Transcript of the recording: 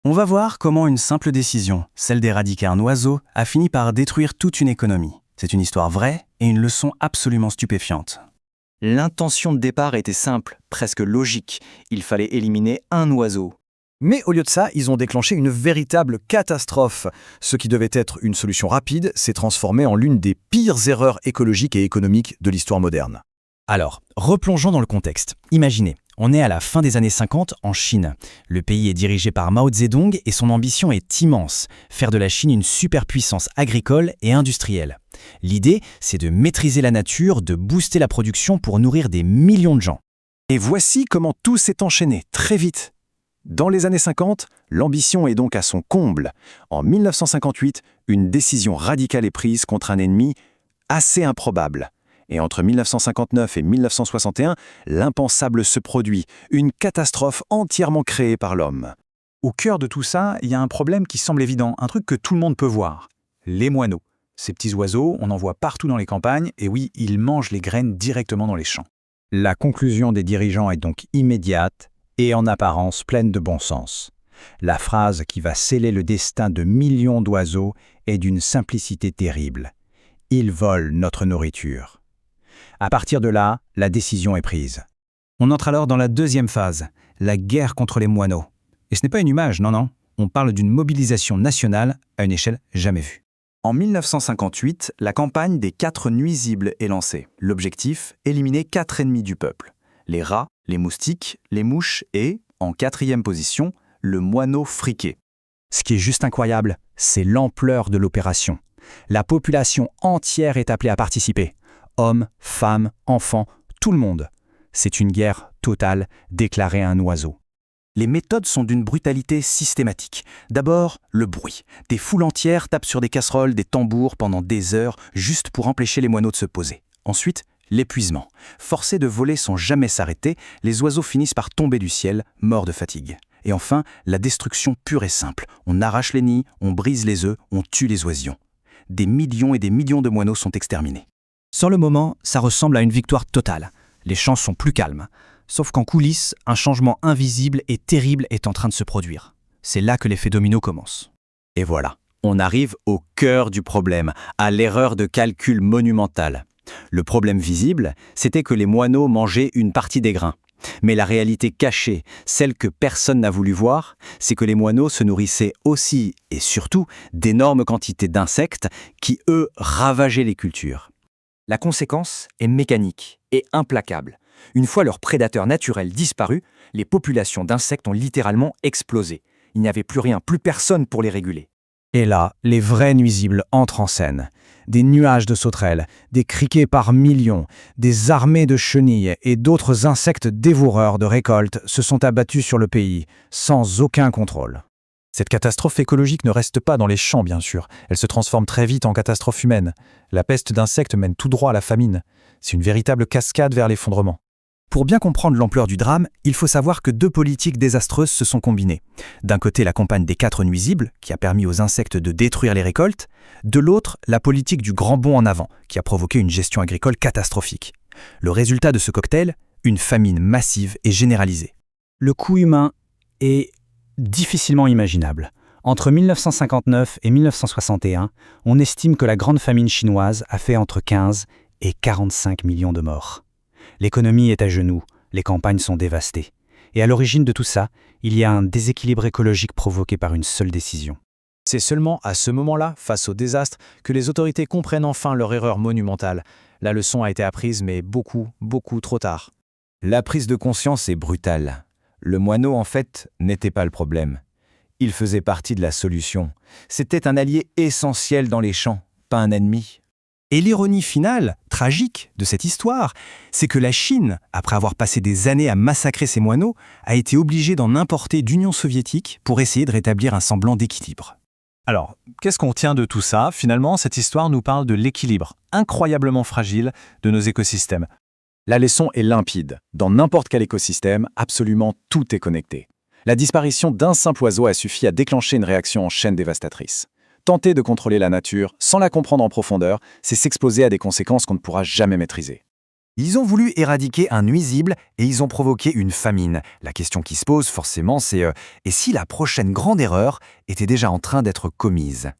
On va voir comment une simple décision, celle d'éradiquer un oiseau, a fini par détruire toute une économie. C'est une histoire vraie et une leçon absolument stupéfiante. L'intention de départ était simple, presque logique. Il fallait éliminer un oiseau. Mais au lieu de ça, ils ont déclenché une véritable catastrophe. Ce qui devait être une solution rapide s'est transformé en l'une des pires erreurs écologiques et économiques de l'histoire moderne. Alors, replongeons dans le contexte. Imaginez, on est à la fin des années 50 en Chine. Le pays est dirigé par Mao Zedong et son ambition est immense, faire de la Chine une superpuissance agricole et industrielle. L'idée, c'est de maîtriser la nature, de booster la production pour nourrir des millions de gens. Et voici comment tout s'est enchaîné très vite. Dans les années 50, l'ambition est donc à son comble. En 1958, une décision radicale est prise contre un ennemi assez improbable. Et entre 1959 et 1961, l'impensable se produit, une catastrophe entièrement créée par l'homme. Au cœur de tout ça, il y a un problème qui semble évident, un truc que tout le monde peut voir. Les moineaux. Ces petits oiseaux, on en voit partout dans les campagnes, et oui, ils mangent les graines directement dans les champs. La conclusion des dirigeants est donc immédiate et en apparence pleine de bon sens. La phrase qui va sceller le destin de millions d'oiseaux est d'une simplicité terrible. Ils volent notre nourriture. À partir de là, la décision est prise. On entre alors dans la deuxième phase, la guerre contre les moineaux. Et ce n'est pas une image, non. On parle d'une mobilisation nationale à une échelle jamais vue. En 1958, la campagne des 4 nuisibles est lancée. L'objectif, éliminer 4 ennemis du peuple. Les rats, les moustiques, les mouches et, en 4e position, le moineau friqué. Ce qui est juste incroyable, c'est l'ampleur de l'opération. La population entière est appelée à participer. Hommes, femmes, enfants, tout le monde. C'est une guerre totale déclarée à un oiseau. Les méthodes sont d'une brutalité systématique. D'abord, le bruit. Des foules entières tapent sur des casseroles, des tambours pendant des heures, juste pour empêcher les moineaux de se poser. Ensuite, l'épuisement. Forcés de voler sans jamais s'arrêter, les oiseaux finissent par tomber du ciel, morts de fatigue. Et enfin, la destruction pure et simple. On arrache les nids, on brise les œufs, on tue les oisillons. Des millions et des millions de moineaux sont exterminés. Sur le moment, ça ressemble à une victoire totale. Les champs sont plus calmes. Sauf qu'en coulisses, un changement invisible et terrible est en train de se produire. C'est là que l'effet domino commence. Et voilà, on arrive au cœur du problème, à l'erreur de calcul monumentale. Le problème visible, c'était que les moineaux mangeaient une partie des grains. Mais la réalité cachée, celle que personne n'a voulu voir, c'est que les moineaux se nourrissaient aussi et surtout d'énormes quantités d'insectes qui, eux, ravageaient les cultures. La conséquence est mécanique et implacable. Une fois leurs prédateurs naturels disparus, les populations d'insectes ont littéralement explosé. Il n'y avait plus rien, plus personne pour les réguler. Et là, les vrais nuisibles entrent en scène. Des nuages de sauterelles, des criquets par millions, des armées de chenilles et d'autres insectes dévoreurs de récoltes se sont abattus sur le pays, sans aucun contrôle. Cette catastrophe écologique ne reste pas dans les champs, bien sûr. Elle se transforme très vite en catastrophe humaine. La peste d'insectes mène tout droit à la famine. C'est une véritable cascade vers l'effondrement. Pour bien comprendre l'ampleur du drame, il faut savoir que 2 politiques désastreuses se sont combinées. D'un côté, la campagne des 4 nuisibles, qui a permis aux insectes de détruire les récoltes. De l'autre, la politique du grand bond en avant, qui a provoqué une gestion agricole catastrophique. Le résultat de ce cocktail, une famine massive et généralisée. Le coût humain est difficilement imaginable. Entre 1959 et 1961, on estime que la grande famine chinoise a fait entre 15 et 45 millions de morts. L'économie est à genoux, les campagnes sont dévastées. Et à l'origine de tout ça, il y a un déséquilibre écologique provoqué par une seule décision. C'est seulement à ce moment-là, face au désastre, que les autorités comprennent enfin leur erreur monumentale. La leçon a été apprise, mais beaucoup trop tard. La prise de conscience est brutale. Le moineau, en fait, n'était pas le problème. Il faisait partie de la solution. C'était un allié essentiel dans les champs, pas un ennemi. Et l'ironie finale, tragique, de cette histoire, c'est que la Chine, après avoir passé des années à massacrer ses moineaux, a été obligée d'en importer d'Union soviétique pour essayer de rétablir un semblant d'équilibre. Alors, qu'est-ce qu'on tient de tout ça? Finalement, cette histoire nous parle de l'équilibre incroyablement fragile de nos écosystèmes. La leçon est limpide. Dans n'importe quel écosystème, absolument tout est connecté. La disparition d'un simple oiseau a suffi à déclencher une réaction en chaîne dévastatrice. Tenter de contrôler la nature sans la comprendre en profondeur, c'est s'exposer à des conséquences qu'on ne pourra jamais maîtriser. Ils ont voulu éradiquer un nuisible et ils ont provoqué une famine. La question qui se pose forcément, c'est et si la prochaine grande erreur était déjà en train d'être commise ?